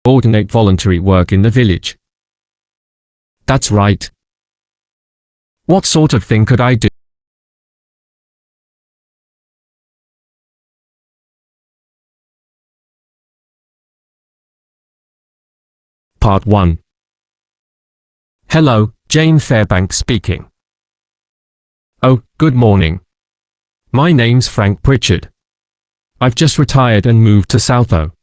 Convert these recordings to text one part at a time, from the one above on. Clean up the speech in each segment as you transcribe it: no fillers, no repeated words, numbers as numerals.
coordinate voluntary work in the village. That's right. What sort of thing could I do? Part 1. Hello, Jane Fairbanks speaking. Oh, good morning. My name's Frank Pritchard. I've just retired and moved to Southo.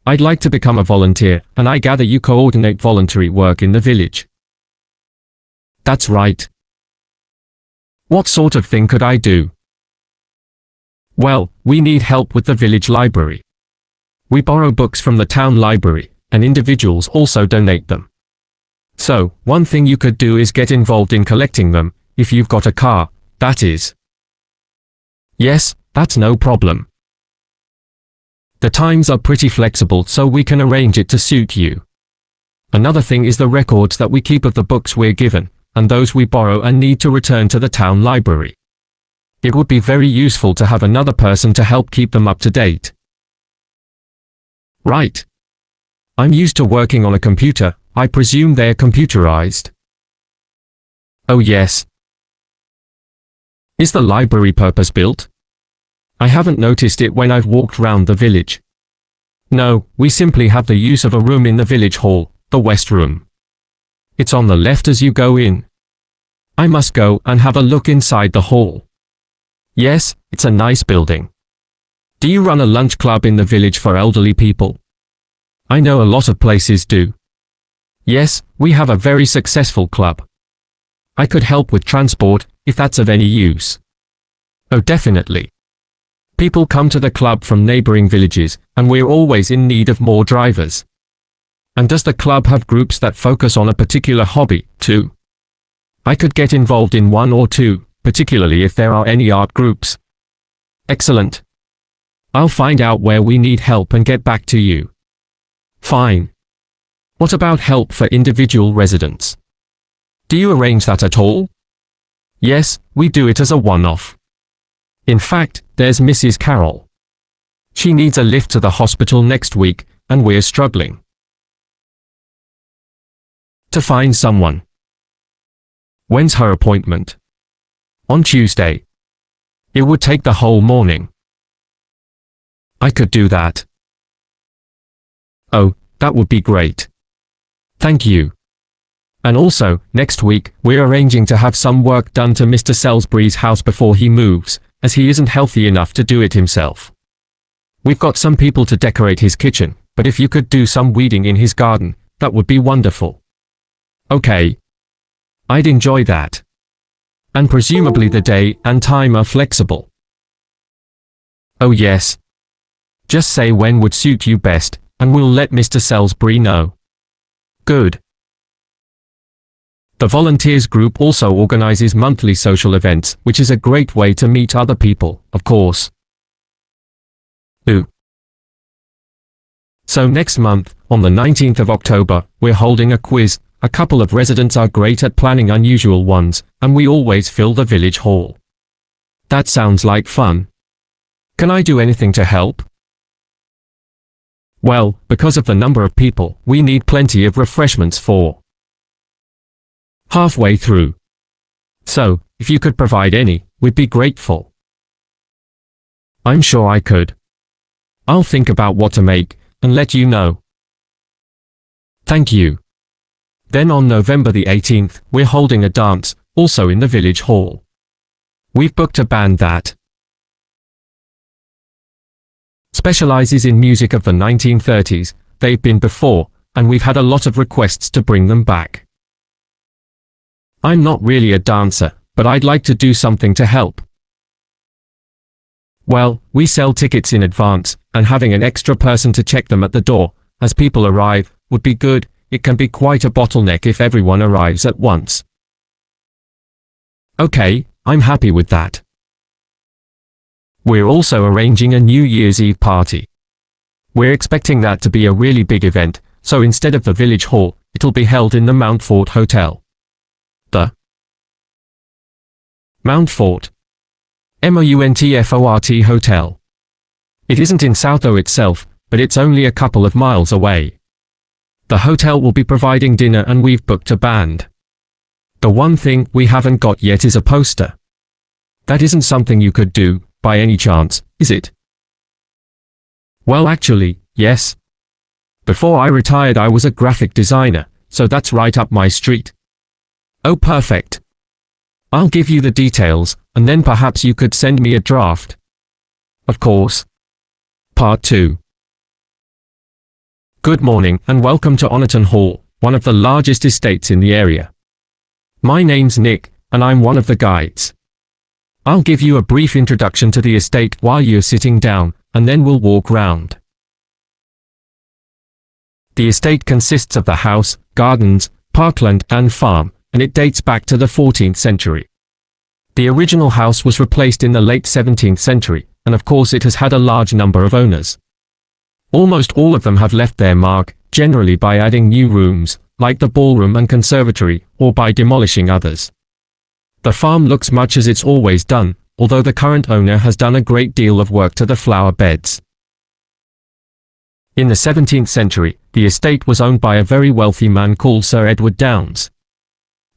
I'd like to become a volunteer, and I gather you coordinate voluntary work in the village. That's right. What sort of thing could I do? Well, we need help with the village library. We borrow books from the town library, and individuals also donate them. So, one thing you could do is get involved in collecting them, if you've got a car, that is. Yes, that's no problem. The times are pretty flexible, so we can arrange it to suit you. Another thing is the records that we keep of the books we're given, and those we borrow and need to return to the town library. It would be very useful to have another person to help keep them up to date. Right. I'm used to working on a computer. I presume they're computerized. Oh yes. Is the library purpose-built? I haven't noticed it when I've walked round the village. No, we simply have the use of a room in the village hall, the West Room. It's on the left as you go in. I must go and have a look inside the hall. Yes, it's a nice building. Do you run a lunch club in the village for elderly people? I know a lot of places do. Yes, we have a very successful club. I could help with transport, if that's of any use. Oh, definitely. People come to the club from neighboring villages, and we're always in need of more drivers. And does the club have groups that focus on a particular hobby, too? I could get involved in one or two, particularly if there are any art groups. Excellent. I'll find out where we need help and get back to you. Fine. What about help for individual residents? Do you arrange that at all? Yes, we do it as a one-off. In fact, there's Mrs. Carroll. She needs a lift to the hospital next week, and we're struggling to find someone. When's her appointment? On Tuesday. It would take the whole morning. I could do that. Oh, that would be great. Thank you. And also, next week, we're arranging to have some work done to Mr. Salisbury's house before he moves, as he isn't healthy enough to do it himself. We've got some people to decorate his kitchen, but if you could do some weeding in his garden, that would be wonderful. Okay. I'd enjoy that. And presumably the day and time are flexible. Oh yes. Just say when would suit you best, and we'll let Mr. Salisbury know. Good. The volunteers group also organizes monthly social events, which is a great way to meet other people, of course. Ooh. So next month, on the 19th of October, we're holding a quiz. A couple of residents are great at planning unusual ones, and we always fill the village hall. That sounds like fun. Can I do anything to help? Well, because of the number of people, we need plenty of refreshments for halfway through. So, if you could provide any, we'd be grateful. I'm sure I could. I'll think about what to make, and let you know. Thank you. Then on November the 18th, we're holding a dance, also in the village hall. We've booked a band that specializes in music of the 1930s. They've been before, and we've had a lot of requests to bring them back. I'm not really a dancer, but I'd like to do something to help. Well, we sell tickets in advance, and having an extra person to check them at the door, as people arrive, would be good. It can be quite a bottleneck if everyone arrives at once. Okay, I'm happy with that. We're also arranging a New Year's Eve party. We're expecting that to be a really big event, so instead of the village hall, it'll be held in the Mountfort Hotel. The Mountfort. Mountfort Hotel. It isn't in Southo itself, but it's only a couple of miles away. The hotel will be providing dinner and we've booked a band. The one thing we haven't got yet is a poster. That isn't something you could do, by any chance, is it? Well, actually, yes. Before I retired I was a graphic designer, so that's right up my street. Oh, perfect. I'll give you the details, and then perhaps you could send me a draft. Of course. Part 2. Good morning and welcome to Oniton Hall, one of the largest estates in the area. My name's Nick, and I'm one of the guides. I'll give you a brief introduction to the estate while you're sitting down, and then we'll walk round. The estate consists of the house, gardens, parkland and farm, and it dates back to the 14th century. The original house was replaced in the late 17th century, and of course it has had a large number of owners. Almost all of them have left their mark, generally by adding new rooms, like the ballroom and conservatory, or by demolishing others. The farm looks much as it's always done, although the current owner has done a great deal of work to the flower beds. In the 17th century, the estate was owned by a very wealthy man called Sir Edward Downes.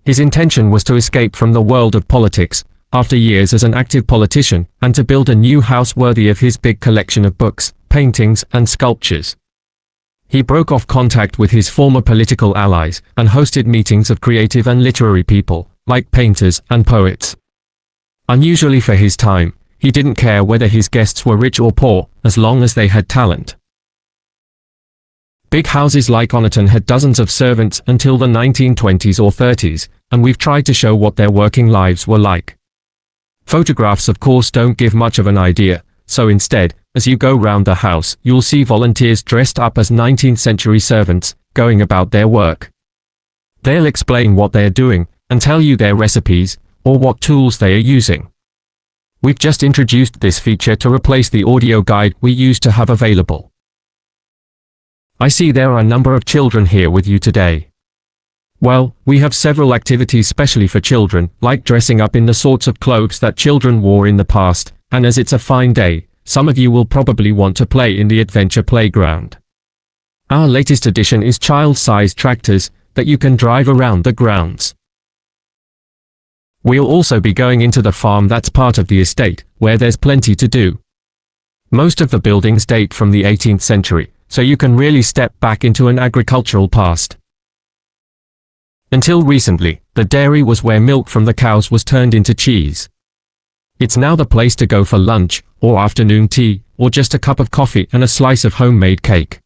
His intention was to escape from the world of politics, after years as an active politician, and to build a new house worthy of his big collection of books, paintings, and sculptures. He broke off contact with his former political allies, and hosted meetings of creative and literary people, like painters and poets. Unusually for his time, he didn't care whether his guests were rich or poor, as long as they had talent. Big houses like Oniton had dozens of servants until the 1920s or 30s, and we've tried to show what their working lives were like. Photographs of course don't give much of an idea, so instead, as you go round the house, you'll see volunteers dressed up as 19th century servants, going about their work. They'll explain what they're doing, and tell you their recipes, or what tools they are using. We've just introduced this feature to replace the audio guide we used to have available. I see there are a number of children here with you today. Well, we have several activities specially for children, like dressing up in the sorts of clothes that children wore in the past, and as it's a fine day, some of you will probably want to play in the adventure playground. Our latest addition is child-sized tractors that you can drive around the grounds. We'll also be going into the farm that's part of the estate, where there's plenty to do. Most of the buildings date from the 18th century, so you can really step back into an agricultural past. Until recently, the dairy was where milk from the cows was turned into cheese. It's now the place to go for lunch, or afternoon tea, or just a cup of coffee and a slice of homemade cake.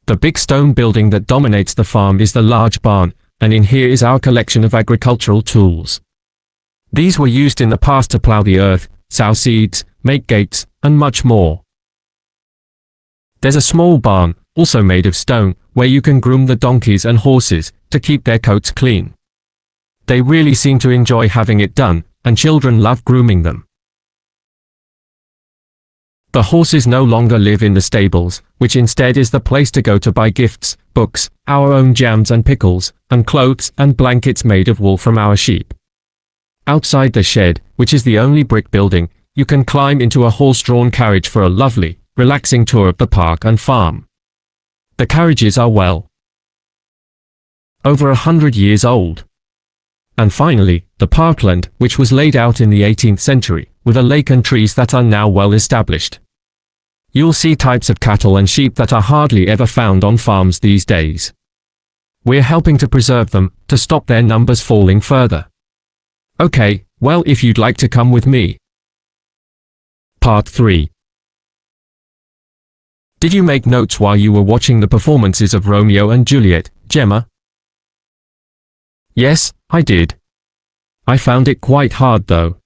The big stone building that dominates the farm is the large barn, and in here is our collection of agricultural tools. These were used in the past to plow the earth, sow seeds, make gates, and much more. There's a small barn, also made of stone, where you can groom the donkeys and horses, to keep their coats clean. They really seem to enjoy having it done, and children love grooming them. The horses no longer live in the stables, which instead is the place to go to buy gifts, books, our own jams and pickles, and clothes and blankets made of wool from our sheep. Outside the shed, which is the only brick building, you can climb into a horse-drawn carriage for a lovely, relaxing tour of the park and farm. The carriages are over 100 years old. And finally, the parkland, which was laid out in the 18th century, with a lake and trees that are now well established. You'll see types of cattle and sheep that are hardly ever found on farms these days. We're helping to preserve them, to stop their numbers falling further. Okay, well, if you'd like to come with me. Part 3. Did you make notes while you were watching the performances of Romeo and Juliet, Gemma? Yes, I did. I found it quite hard though.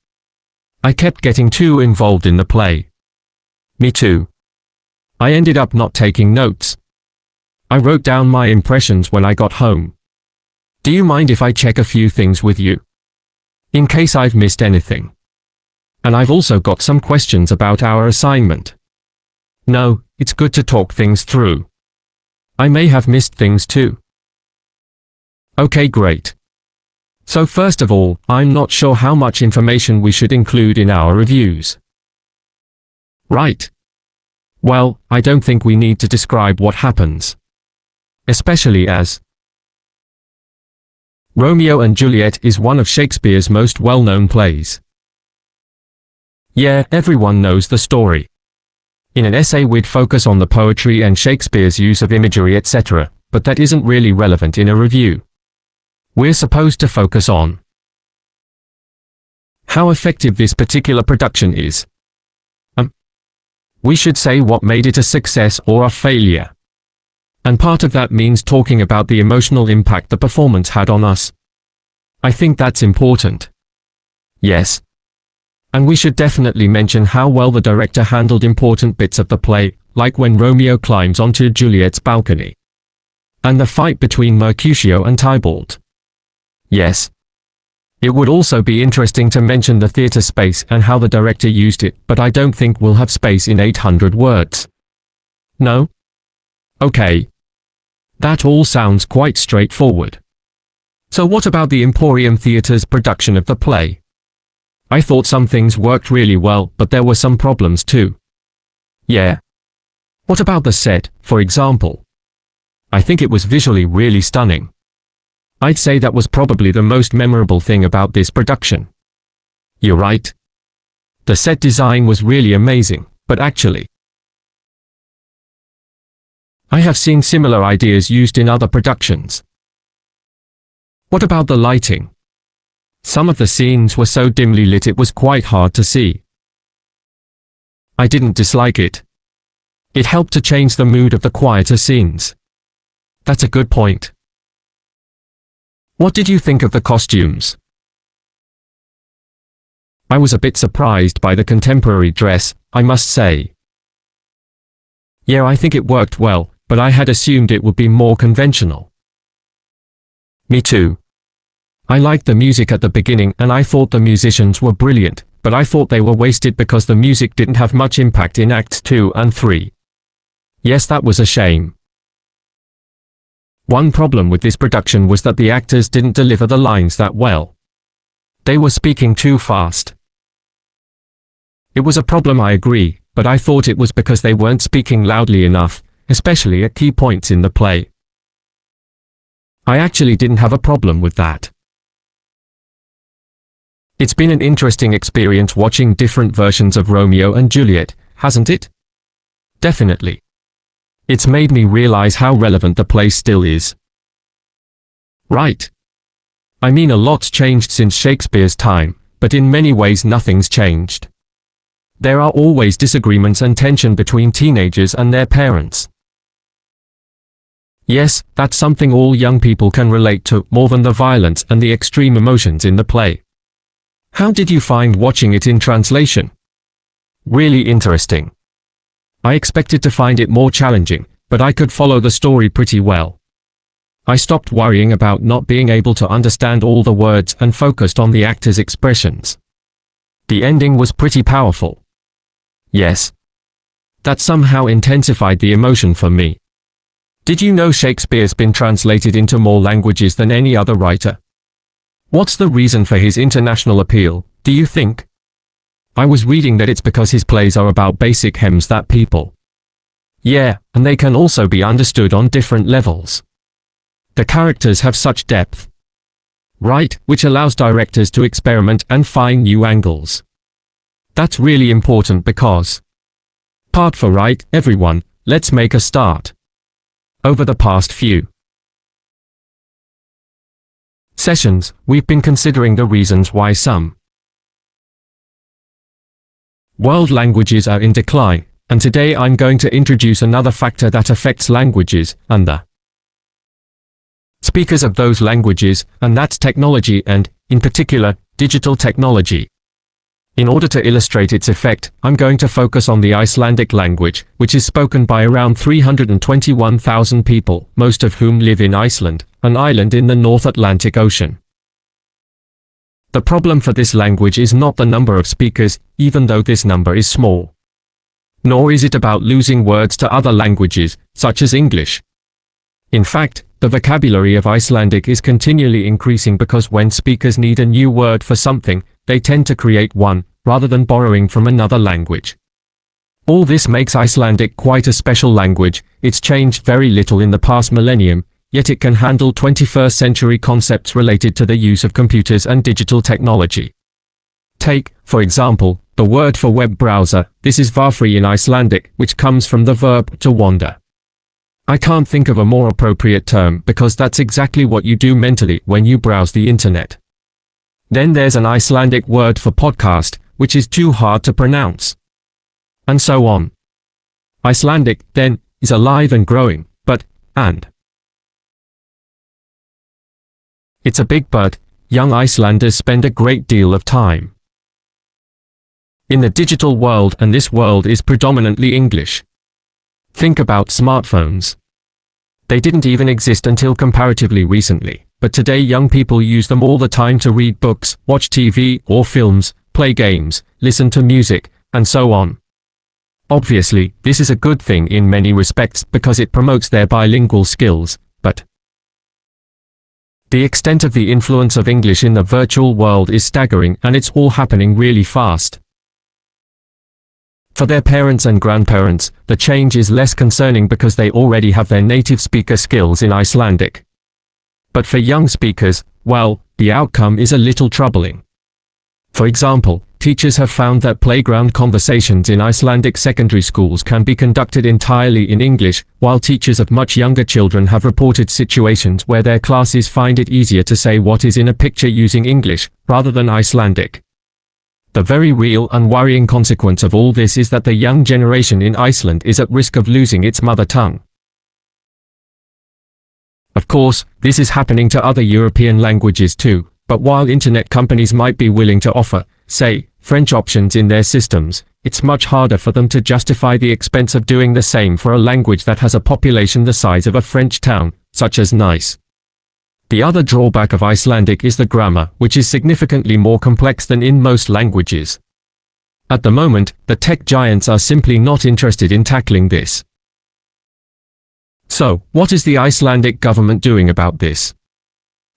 I kept getting too involved in the play. Me too. I ended up not taking notes. I wrote down my impressions when I got home. Do you mind if I check a few things with you? In case I've missed anything. And I've also got some questions about our assignment. No, it's good to talk things through. I may have missed things too. Okay, great. So first of all, I'm not sure how much information we should include in our reviews. Right. Well, I don't think we need to describe what happens. especially as Romeo and Juliet is one of Shakespeare's most well-known plays. Yeah, everyone knows the story. In an essay we'd focus on the poetry and Shakespeare's use of imagery, etc., but that isn't really relevant in a review. We're supposed to focus on how effective this particular production is. We should say what made it a success or a failure. And part of that means talking about the emotional impact the performance had on us. I think that's important. Yes. And we should definitely mention how well the director handled important bits of the play, like when Romeo climbs onto Juliet's balcony. And the fight between Mercutio and Tybalt. Yes. It would also be interesting to mention the theatre space and how the director used it, but I don't think we'll have space in 800 words. No? Okay. That all sounds quite straightforward. So what about the Emporium Theatre's production of the play? I thought some things worked really well, but there were some problems too. Yeah. What about the set, for example? I think it was visually really stunning. I'd say that was probably the most memorable thing about this production. You're right. The set design was really amazing, but actually, I have seen similar ideas used in other productions. What about the lighting? Some of the scenes were so dimly lit it was quite hard to see. I didn't dislike it. It helped to change the mood of the quieter scenes. That's a good point. What did you think of the costumes? I was a bit surprised by the contemporary dress, I must say. Yeah, I think it worked well, but I had assumed it would be more conventional. Me too. I liked the music at the beginning and I thought the musicians were brilliant, but I thought they were wasted because the music didn't have much impact in Acts 2 and 3. Yes, that was a shame. One problem with this production was that the actors didn't deliver the lines that well. They were speaking too fast. It was a problem, I agree, but I thought it was because they weren't speaking loudly enough, especially at key points in the play. I actually didn't have a problem with that. It's been an interesting experience watching different versions of Romeo and Juliet, hasn't it? Definitely. It's made me realize how relevant the play still is. Right. I mean, a lot's changed since Shakespeare's time, but in many ways nothing's changed. There are always disagreements and tension between teenagers and their parents. Yes, that's something all young people can relate to, more than the violence and the extreme emotions in the play. How did you find watching it in translation? Really interesting. I expected to find it more challenging, but I could follow the story pretty well. I stopped worrying about not being able to understand all the words and focused on the actors' expressions. The ending was pretty powerful. Yes. That somehow intensified the emotion for me. Did you know Shakespeare's been translated into more languages than any other writer? What's the reason for his international appeal, do you think? I was reading that it's because his plays are about basic hems that people. Yeah, and they can also be understood on different levels. The characters have such depth. Right, which allows directors to experiment and find new angles. That's really important because part for right, everyone, let's make a start. Over the past few sessions, we've been considering the reasons why some world languages are in decline, and today I'm going to introduce another factor that affects languages, and the speakers of those languages, and that's technology and, in particular, digital technology. In order to illustrate its effect, I'm going to focus on the Icelandic language, which is spoken by around 321,000 people, most of whom live in Iceland, an island in the North Atlantic Ocean. The problem for this language is not the number of speakers, even though this number is small. Nor is it about losing words to other languages, such as English. In fact, the vocabulary of Icelandic is continually increasing because when speakers need a new word for something, they tend to create one, rather than borrowing from another language. All this makes Icelandic quite a special language. It's changed very little in the past millennium, yet it can handle 21st century concepts related to the use of computers and digital technology. Take, for example, the word for web browser. This is varfri in Icelandic, which comes from the verb to wander. I can't think of a more appropriate term because that's exactly what you do mentally when you browse the internet. Then there's an Icelandic word for podcast, which is too hard to pronounce. And so on. Icelandic, then, is alive and growing, and it's a big but. Young Icelanders spend a great deal of time in the digital world, and this world is predominantly English. Think about smartphones. They didn't even exist until comparatively recently, but today young people use them all the time to read books, watch TV or films, play games, listen to music, and so on. Obviously, this is a good thing in many respects because it promotes their bilingual skills, but the extent of the influence of English in the virtual world is staggering, and it's all happening really fast. For their parents and grandparents, the change is less concerning because they already have their native speaker skills in Icelandic. But for young speakers, well, the outcome is a little troubling. For example, teachers have found that playground conversations in Icelandic secondary schools can be conducted entirely in English, while teachers of much younger children have reported situations where their classes find it easier to say what is in a picture using English, rather than Icelandic. The very real and worrying consequence of all this is that the young generation in Iceland is at risk of losing its mother tongue. Of course, this is happening to other European languages too, but while internet companies might be willing to offer, say, French options in their systems, it's much harder for them to justify the expense of doing the same for a language that has a population the size of a French town, such as Nice. The other drawback of Icelandic is the grammar, which is significantly more complex than in most languages. At the moment, the tech giants are simply not interested in tackling this. So, what is the Icelandic government doing about this?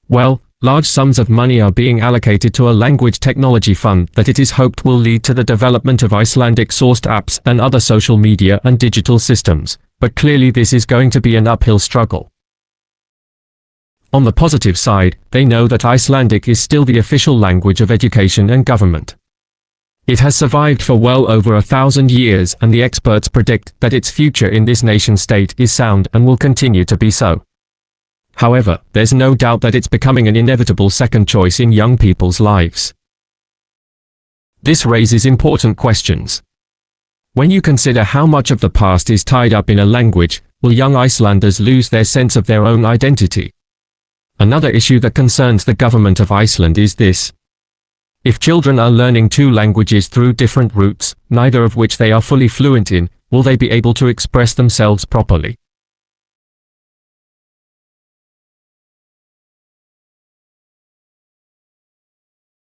Well, large sums of money are being allocated to a language technology fund that it is hoped will lead to the development of Icelandic-sourced apps and other social media and digital systems, but clearly this is going to be an uphill struggle. On the positive side, they know that Icelandic is still the official language of education and government. It has survived for well over 1,000 years, and the experts predict that its future in this nation-state is sound and will continue to be so. However, there's no doubt that it's becoming an inevitable second choice in young people's lives. This raises important questions. When you consider how much of the past is tied up in a language, will young Icelanders lose their sense of their own identity? Another issue that concerns the government of Iceland is this. If children are learning two languages through different routes, neither of which they are fully fluent in, will they be able to express themselves properly?